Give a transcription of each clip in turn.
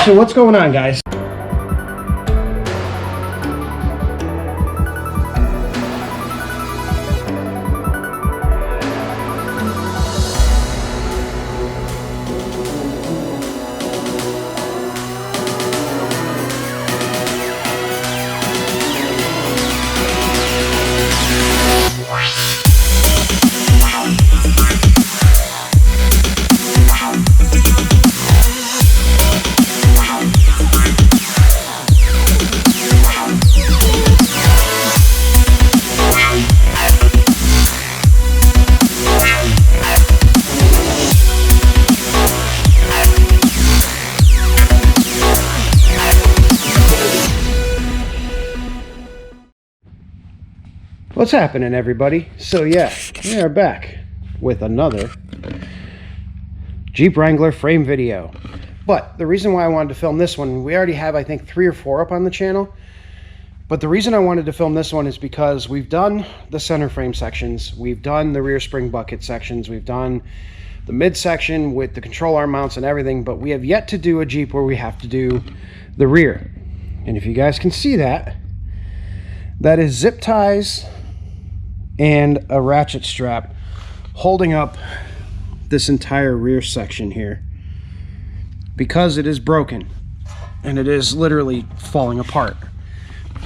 So what's going on, guys? What's happening, everybody? So yeah, we are back with another Jeep Wrangler frame video. But the reason why I wanted to film this one, we already have I think 3 or 4 up on the channel. But the reason I wanted to film this one is because we've done the center frame sections, we've done the rear spring bucket sections, we've done the mid section with the control arm mounts and everything, but we have yet to do a Jeep where we have to do the rear. And if you guys can see that, that is zip ties and a ratchet strap holding up this entire rear section here because it is broken and it is literally falling apart.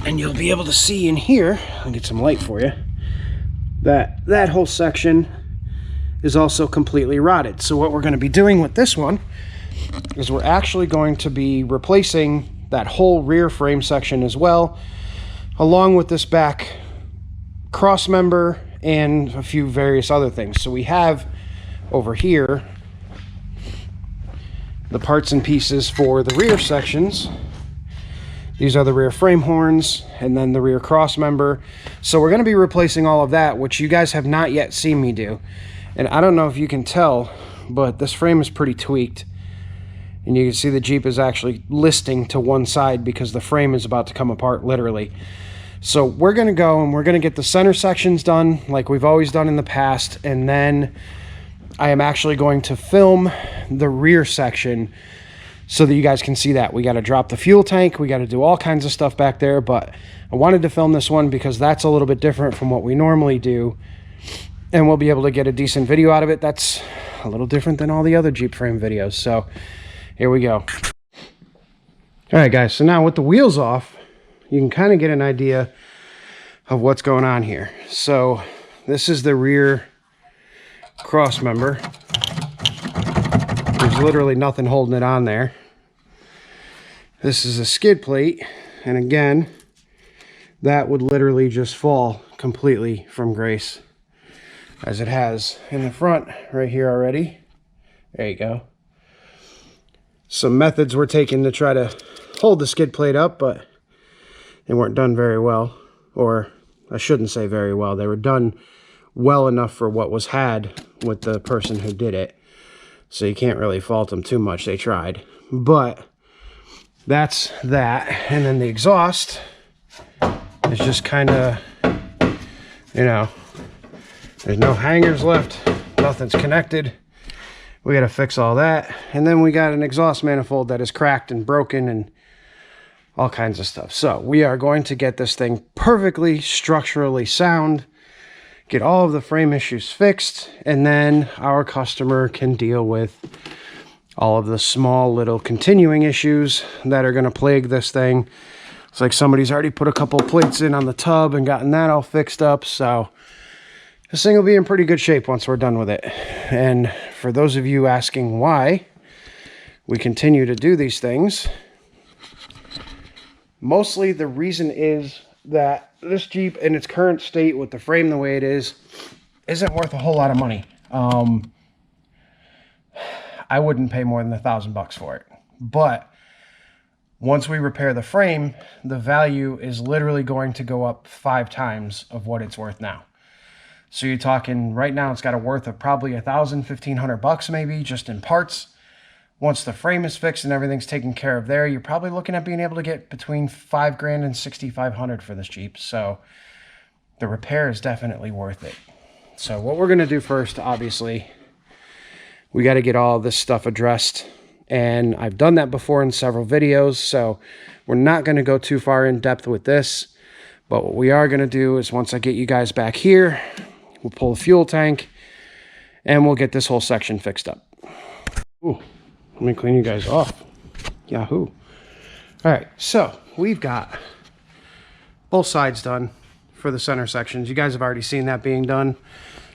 And you'll be able to see in here, I'll get some light for you, that that whole section is also completely rotted. So what we're going to be doing with this one is we're actually going to be replacing that whole rear frame section as well, along with this back cross member and a few various other things. So we have over here the parts and pieces for the rear sections. These are the rear frame horns and then the rear cross member. So we're going to be replacing all of that, which you guys have not yet seen me do. And I don't know if you can tell, but this frame is pretty tweaked. And you can see the Jeep is actually listing to one side because the frame is about to come apart literally. So we're going to go and we're going to get the center sections done like we've always done in the past. And then I am actually going to film the rear section so that you guys can see that. We got to drop the fuel tank. We got to do all kinds of stuff back there. But I wanted to film this one because that's a little bit different from what we normally do. And we'll be able to get a decent video out of it. That's a little different than all the other Jeep frame videos. So here we go. All right, guys. So now with the wheels off, you can kind of get an idea of what's going on here. So this is the rear cross member. There's literally nothing holding it on there. This is a skid plate, and again, that would literally just fall completely from grace, as it has in the front right here already. There you go. Some methods were taken to try to hold the skid plate up, but they weren't done very well, or I shouldn't say very well. They were done well enough for what was had with the person who did it. So you can't really fault them too much. They tried. But that's that. And then the exhaust is just kind of, you know, there's no hangers left. Nothing's connected. We got to fix all that. And then we got an exhaust manifold that is cracked and broken and all kinds of stuff. So we are going to get this thing perfectly structurally sound, get all of the frame issues fixed, and then our customer can deal with all of the small little continuing issues that are going to plague this thing. It's like somebody's already put a couple plates in on the tub and gotten that all fixed up. So this thing will be in pretty good shape once we're done with it. And for those of you asking why we continue to do these things, mostly the reason is that this Jeep in its current state with the frame the way it is isn't worth a whole lot of money. I wouldn't pay more than $1,000 for it. But once we repair the frame, the value is literally going to go up 5 times of what it's worth now. So you're talking right now it's got a worth of probably $1,000, $1,500 maybe just in parts. Once the frame is fixed and everything's taken care of there, you're probably looking at being able to get between $5,000 and $6,500 for this Jeep. So the repair is definitely worth it. So what we're going to do first, obviously, we got to get all this stuff addressed and I've done that before in several videos, so we're not going to go too far in depth with this. But what we are going to do is once I get you guys back here, we'll pull the fuel tank and we'll get this whole section fixed up. Ooh, let me clean you guys off. Yahoo. All right, so we've got both sides done for the center sections. You guys have already seen that being done,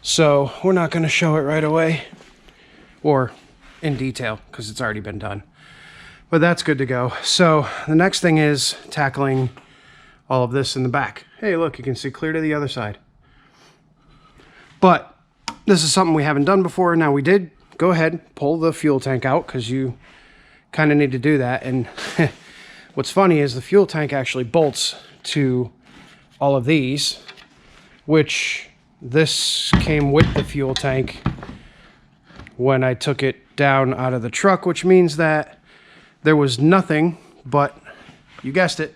so we're not going to show it right away or in detail because it's already been done. But that's good to go. So the next thing is tackling all of this in the back. Hey, look, you can see clear to the other side. But this is something we haven't done before. Now, we did go ahead, pull the fuel tank out because you kind of need to do that. And what's funny is the fuel tank actually bolts to all of these, which this came with the fuel tank when I took it down out of the truck, which means that there was nothing but, you guessed it,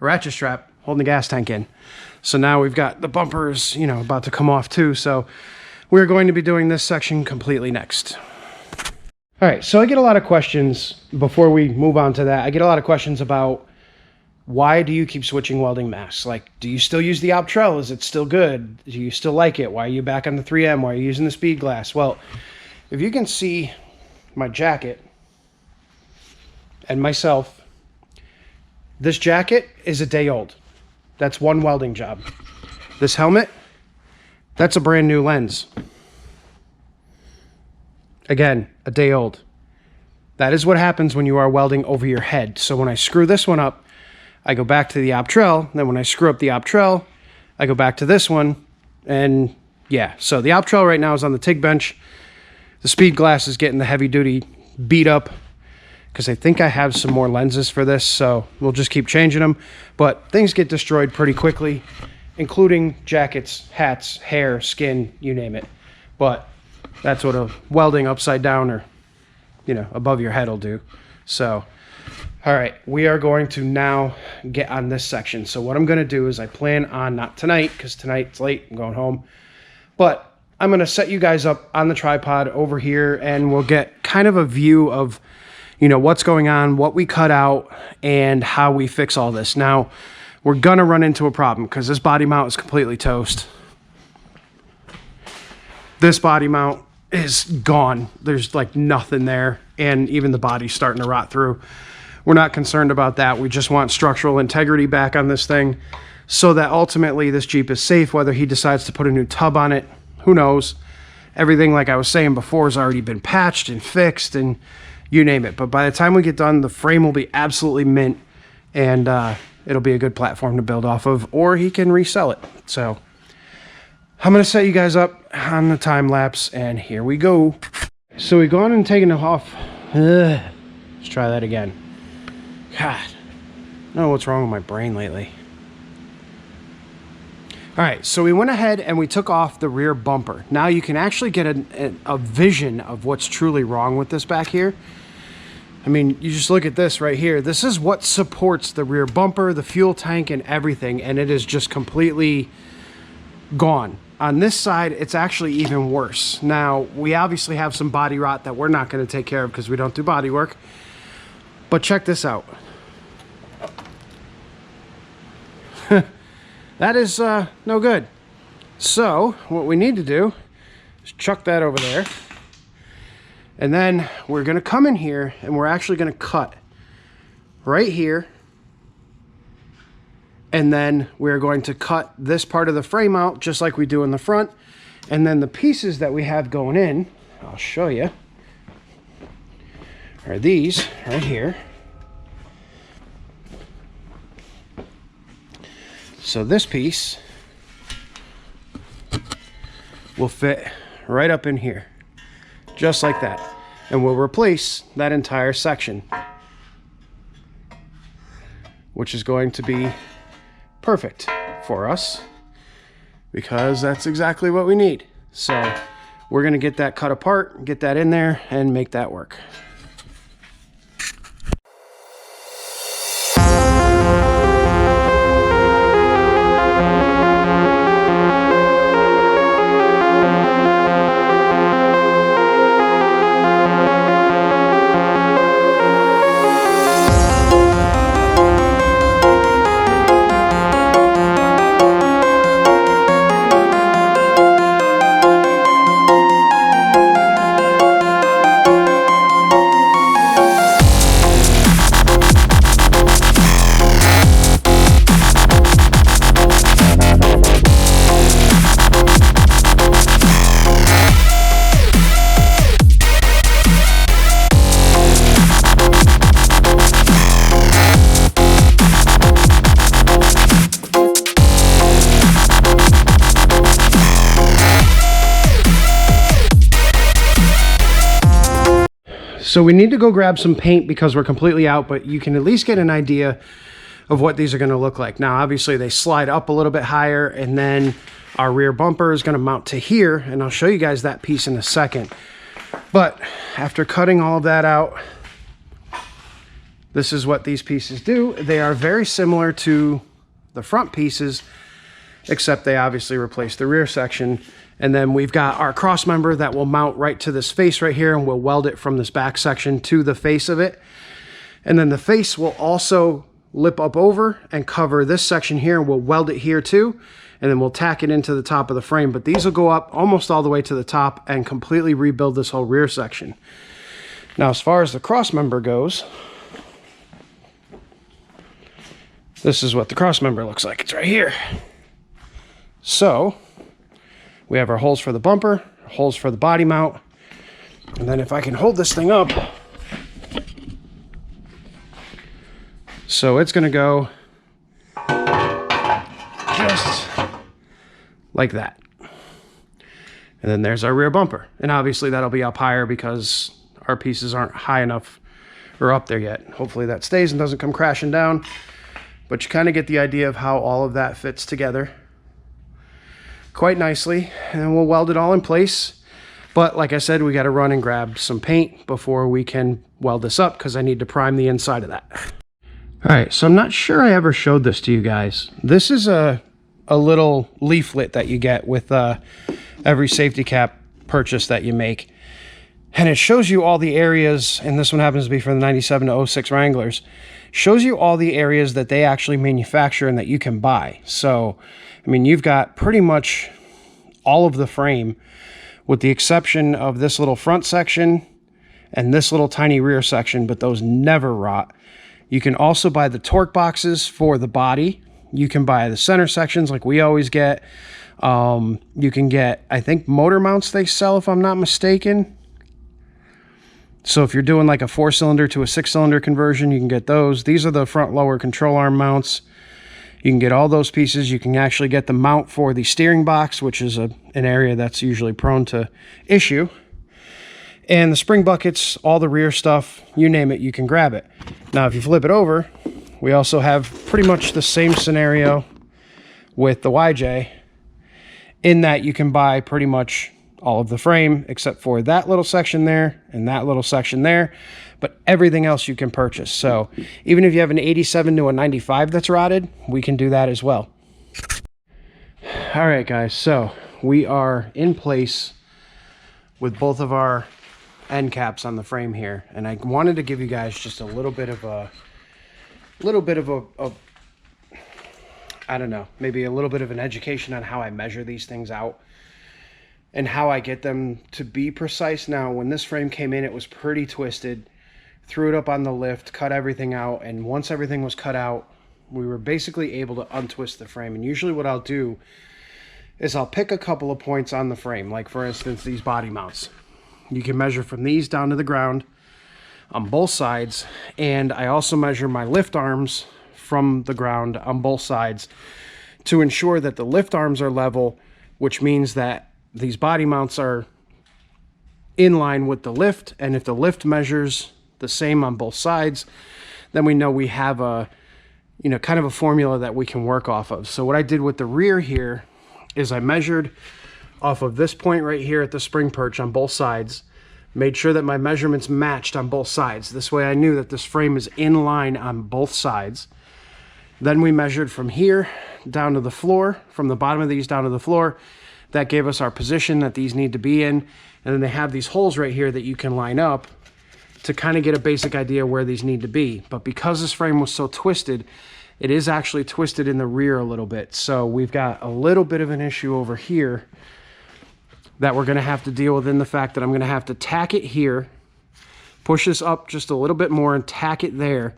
a ratchet strap holding the gas tank in. So now we've got the bumpers, you know, about to come off too. So we're going to be doing this section completely next. All right, so I get a lot of questions before we move on to that. I get a lot of questions about why do you keep switching welding masks? Like, do you still use the Optrel? Is it still good? Do you still like it? Why are you back on the 3M? Why are you using the speed glass? Well, if you can see my jacket and myself, this jacket is a day old. That's one welding job. This helmet, that's a brand new lens. Again, a day old. That is what happens when you are welding over your head. So when I screw this one up, I go back to the Optrel. Then when I screw up the Optrel, I go back to this one. And yeah, so the Optrel right now is on the TIG bench. The speed glass is getting the heavy duty beat up because I think I have some more lenses for this. So we'll just keep changing them. But things get destroyed pretty quickly, including jackets, hats, hair, skin, you name it. But that's what a welding upside down or, you know, above your head will do. So, all right, we are going to now get on this section. So what I'm going to do is I plan on, not tonight, because tonight's late, I'm going home, but I'm going to set you guys up on the tripod over here, and we'll get kind of a view of, you know, what's going on, what we cut out, and how we fix all this. Now, we're going to run into a problem because this body mount is completely toast. This body mount is gone. There's like nothing there, and even the body's starting to rot through. We're not concerned about that. We just want structural integrity back on this thing so that ultimately this Jeep is safe. Whether he decides to put a new tub on it, who knows? Everything, like I was saying before, has already been patched and fixed and you name it. But by the time we get done, the frame will be absolutely mint, and it'll be a good platform to build off of, or he can resell it. So I'm going to set you guys up on the time lapse, and here we go. So we've gone and taken it off. Let's try that again. God, I don't know what's wrong with my brain lately. All right, so we went ahead and we took off the rear bumper. Now you can actually get a vision of what's truly wrong with this back here. I mean, you just look at this right here. This is what supports the rear bumper, the fuel tank, and everything, and it is just completely gone. On this side, it's actually even worse. Now, we obviously have some body rot that we're not going to take care of because we don't do body work. But check this out. That is no good. So what we need to do is chuck that over there. And then we're going to come in here and we're actually going to cut right here. And then we're going to cut this part of the frame out just like we do in the front. And then the pieces that we have going in, I'll show you, are these right here. So this piece will fit right up in here, just like that. And we'll replace that entire section, which is going to be perfect for us because that's exactly what we need. So we're going to get that cut apart, get that in there, and make that work. So we need to go grab some paint because we're completely out, but you can at least get an idea of what these are going to look like. Now, obviously they slide up a little bit higher, and then our rear bumper is going to mount to here, and I'll show you guys that piece in a second. But after cutting all of that out, this is what these pieces do. They are very similar to the front pieces, except they obviously replace the rear section. And then we've got our cross member that will mount right to this face right here, and we'll weld it from this back section to the face of it. And then the face will also lip up over and cover this section here, and we'll weld it here too. And then we'll tack it into the top of the frame. But these will go up almost all the way to the top and completely rebuild this whole rear section. Now, as far as the cross member goes, this is what the cross member looks like. It's right here. So we have our holes for the bumper, holes for the body mount. And then if I can hold this thing up, so it's going to go just like that. And then there's our rear bumper. And obviously that'll be up higher because our pieces aren't high enough or up there yet. Hopefully that stays and doesn't come crashing down. But you kind of get the idea of how all of that fits together quite nicely. And we'll weld it all in place. But like I said, we got to run and grab some paint before we can weld this up because I need to prime the inside of that. All right, so I'm not sure I ever showed this to you guys. This is a little leaflet that you get with every safety cap purchase that you make. And it shows you all the areas, and this one happens to be for the 97 to 06 Wranglers, shows you all the areas that they actually manufacture and that you can buy. So, I mean, you've got pretty much all of the frame with the exception of this little front section and this little tiny rear section, but those never rot. You can also buy the torque boxes for the body. You can buy the center sections like we always get. You can get, I think, motor mounts they sell if I'm not mistaken. So if you're doing like a 4-cylinder to a 6-cylinder conversion, you can get those. These are the front lower control arm mounts. You can get all those pieces. You can actually get the mount for the steering box, which is an area that's usually prone to issue. And the spring buckets, all the rear stuff, you name it, you can grab it. Now, if you flip it over, we also have pretty much the same scenario with the YJ, in that you can buy pretty much all of the frame except for that little section there and that little section there, but everything else you can purchase. So even if you have an 87 to a 95 that's rotted, we can do that as well. All right, guys, so we are in place with both of our end caps on the frame here, and I wanted to give you guys just a little bit of a I don't know, maybe a little bit of an education on how I measure these things out and how I get them to be precise. Now, when this frame came in, it was pretty twisted. Threw it up on the lift, cut everything out, and once everything was cut out, we were basically able to untwist the frame. And usually what I'll do is I'll pick a couple of points on the frame, like for instance these body mounts. You can measure from these down to the ground on both sides, and I also measure my lift arms from the ground on both sides to ensure that the lift arms are level, which means that these body mounts are in line with the lift, and if the lift measures the same on both sides, then we know we have a, you know, kind of a formula that we can work off of. So what I did with the rear here is I measured off of this point right here at the spring perch on both sides, made sure that my measurements matched on both sides. This way I knew that this frame is in line on both sides. Then we measured from here down to the floor, from the bottom of these down to the floor. That gave us our position that these need to be in. And then they have these holes right here that you can line up to kind of get a basic idea where these need to be. But because this frame was so twisted, it is actually twisted in the rear a little bit. So we've got a little bit of an issue over here that we're going to have to deal with, in the fact that I'm going to have to tack it here, push this up just a little bit more and tack it there.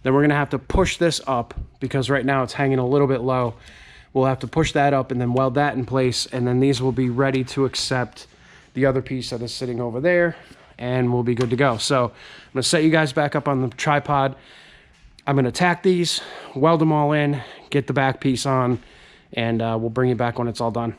Then we're going to have to push this up because right now it's hanging a little bit low. We'll have to push that up and then weld that in place, and then these will be ready to accept the other piece that is sitting over there, and we'll be good to go. So I'm going to set you guys back up on the tripod. I'm going to tack these, weld them all in, get the back piece on, and we'll bring you back when it's all done.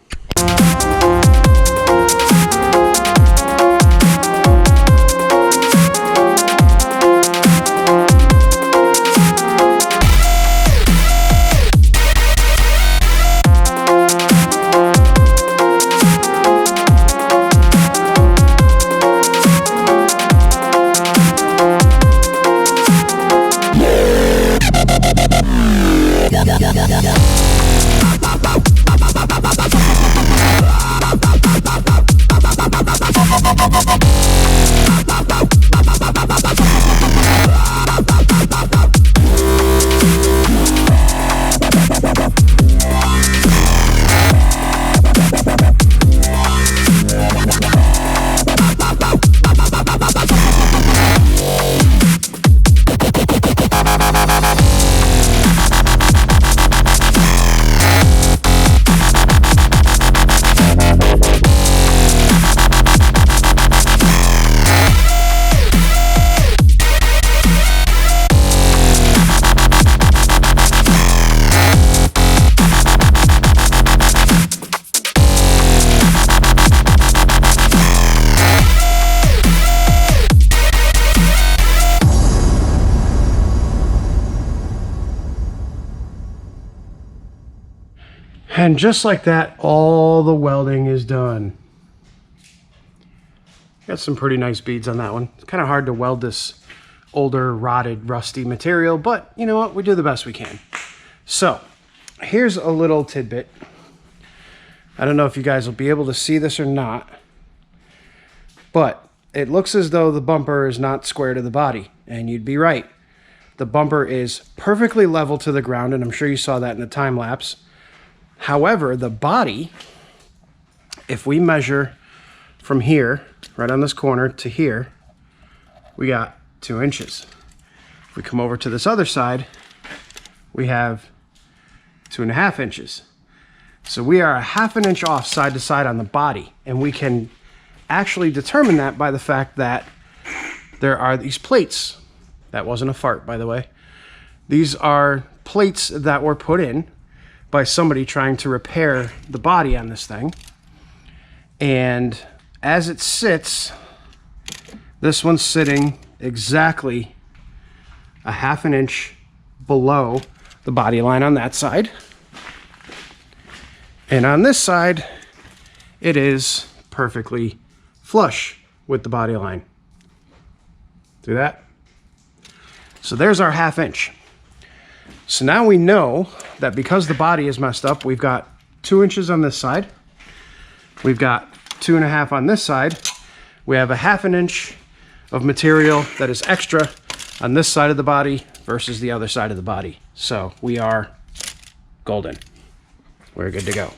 And just like that, all the welding is done. Got some pretty nice beads on that one. It's kind of hard to weld this older, rotted, rusty material, but you know what? We do the best we can. So, here's a little tidbit. I don't know if you guys will be able to see this or not, but it looks as though the bumper is not square to the body, and you'd be right. The bumper is perfectly level to the ground, and I'm sure you saw that in the time lapse. However, the body, if we measure from here, right on this corner, to here, we got 2 inches. If we come over to this other side, we have 2.5 inches. So we are 1/2 inch off side to side on the body, and we can actually determine that by the fact that there are these plates. That wasn't a fart, by the way. These are plates that were put in by somebody trying to repair the body on this thing. And as it sits, this one's sitting exactly 1/2 inch below the body line on that side. And on this side, it is perfectly flush with the body line. Do that? So there's our 1/2 inch. So now we know that because the body is messed up, we've got 2 inches on this side. We've got 2.5 on this side. We have 1/2 inch of material that is extra on this side of the body versus the other side of the body. So we are golden. We're good to go.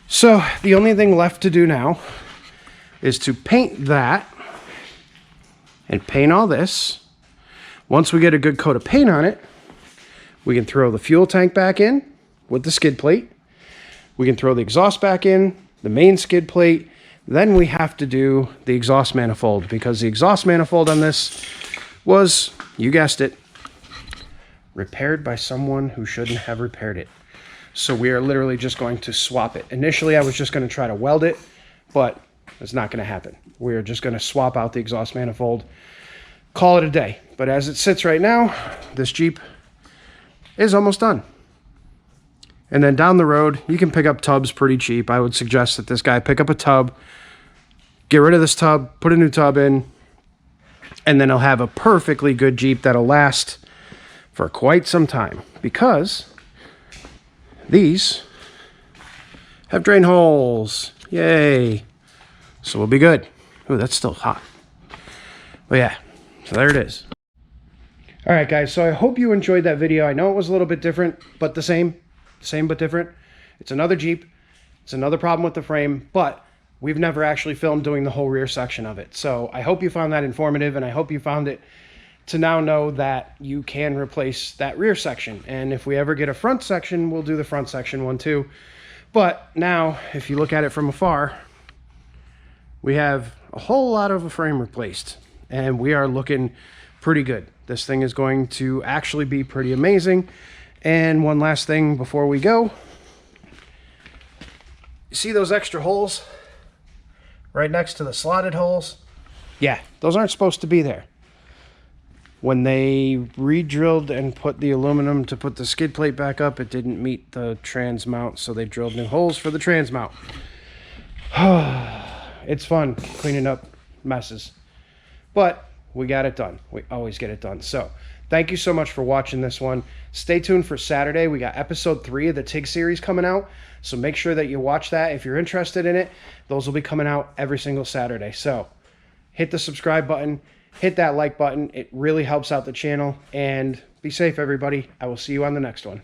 So the only thing left to do now is to paint that and paint all this. Once we get a good coat of paint on it, we can throw the fuel tank back in with the skid plate. We can throw the exhaust back in, the main skid plate. Then we have to do the exhaust manifold, because the exhaust manifold on this was, you guessed it, repaired by someone who shouldn't have repaired it. So we are literally just going to swap it. Initially, I was just going to try to weld it, but it's not going to happen. We are just going to swap out the exhaust manifold, call it a day. But as it sits right now, this Jeep is almost done. And then down the road, you can pick up tubs pretty cheap. I would suggest that this guy pick up a tub, get rid of this tub, put a new tub in, and then he'll have a perfectly good Jeep that'll last for quite some time, because these have drain holes. Yay. So we'll be good. Ooh, that's still hot. But yeah, so there it is. All right, guys, so I hope you enjoyed that video. I know it was a little bit different, but the same but different. It's another Jeep. It's another problem with the frame, but we've never actually filmed doing the whole rear section of it. So I hope you found that informative, and I hope you found it to now know that you can replace that rear section. And if we ever get a front section, we'll do the front section one too. But now, if you look at it from afar, we have a whole lot of a frame replaced, and we are looking pretty good. This thing is going to actually be pretty amazing. And one last thing before we go, you see those extra holes right next to the slotted holes? Yeah, those aren't supposed to be there. When they re-drilled and put the aluminum to put the skid plate back up, it didn't meet the trans mount, so they drilled new holes for the trans mount. It's fun cleaning up messes, but we got it done. We always get it done. So thank you so much for watching this one. Stay tuned for Saturday. We got episode 3 of the TIG series coming out, so make sure that you watch that if you're interested in it. Those will be coming out every single Saturday. So hit the subscribe button, hit that like button. It really helps out the channel, and be safe, everybody. I will see you on the next one.